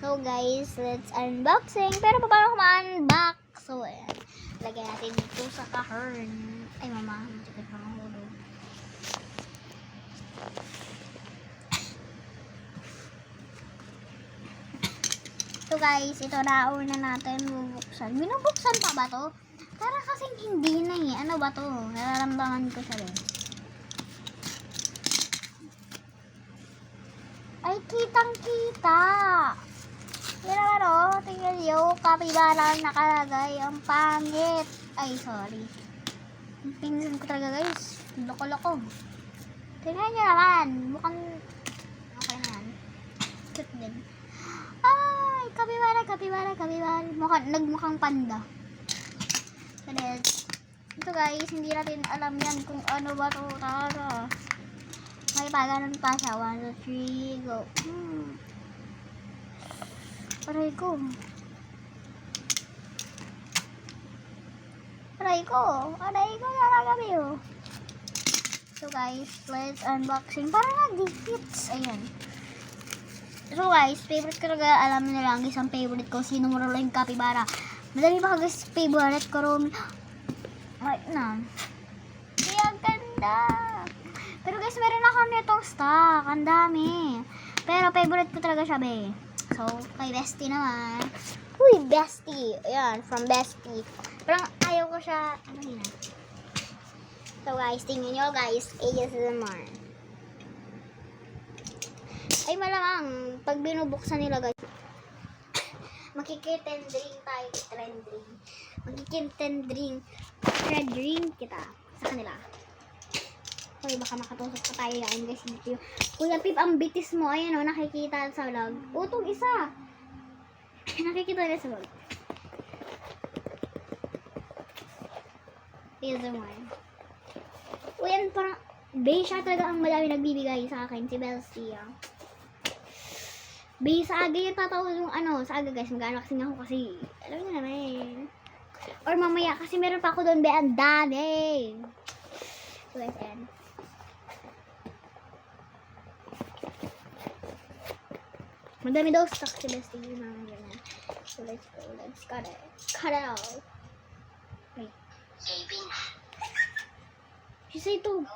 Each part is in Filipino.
So guys, let's unboxing. Pero paano ko ma-unbox? So ayan. Lagyan natin dito sa kahern. Ay mama, matikit pa ang hulog. So guys, ito na una natin bubuksan. Binubuksan pa ba to? Para kasing hindi na eh. Ano ba to? Nararamdaman ko siya rin. Ay, kitang-kita. Yan naman o. Tingnan nyo. Kapibara nakalagay. Ang pangit. Ay, sorry. Tingnan ko talaga guys. Loko-loko. Tingnan nyo naman. Mukhang okay na yan. Cute din. Ay, kapibara. Nagmukhang panda. So then, ito guys, hindi natin alam yan kung ano ba to. Tara. May paganon pa siya. 1, 2, 3, go. Aray ko. Talaga biyo. So guys, let's unboxing. Parang nag-hits. Ayan. So guys, favorite ko talaga. Alam nyo lang, isang favorite ko. Sino mo lang yung kapibara. Madali ba guys, favorite ko rin. Ay, na. Kaya ganda. Pero guys, meron ako nitong stock. Ang dami. Pero favorite ko talaga siya, be. So, kay Bestie naman. Uy, Bestie. Ayan, from Bestie. Parang ayaw ko siya. Ano yun? So guys, tingnan nyo guys. ASMR. Ay, malamang. Pag binubuksan nila guys. Makikitendring tayo. Makikitendring. Trendring kita. Sa kanila. Uy, baka makatusok pa tayo yan guys dito. Kuya Pip, ang bitis mo. Ayan o, nakikita sa vlog. O, itong isa. Nakikita na sa vlog. Here's the one. Uy, yan parang Bay siya talaga ang madami nagbibigay sa akin. Si Belsia. Bay, sa aga yung tatawag yung ano. Sa aga guys, mag-unboxing ako kasi alam niyo naman. Or mamaya kasi meron pa ako doon. Bay, ang dami. So guys, yan. Madami daw stock si Bestie yung mga ganyan. So let's go. Let's cut it. Cut it out. Wait. She said to.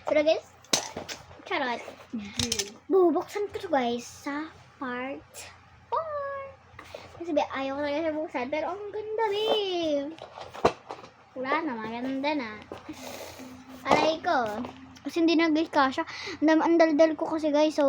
So guys, charot. Bubuksan ko to guys sa part 4. Kasi ayaw ko talaga siya buksan. Pero ang ganda wala na, maganda na. Alay ko. Kasi hindi na guys kasha. Ang daldal ko kasi guys. So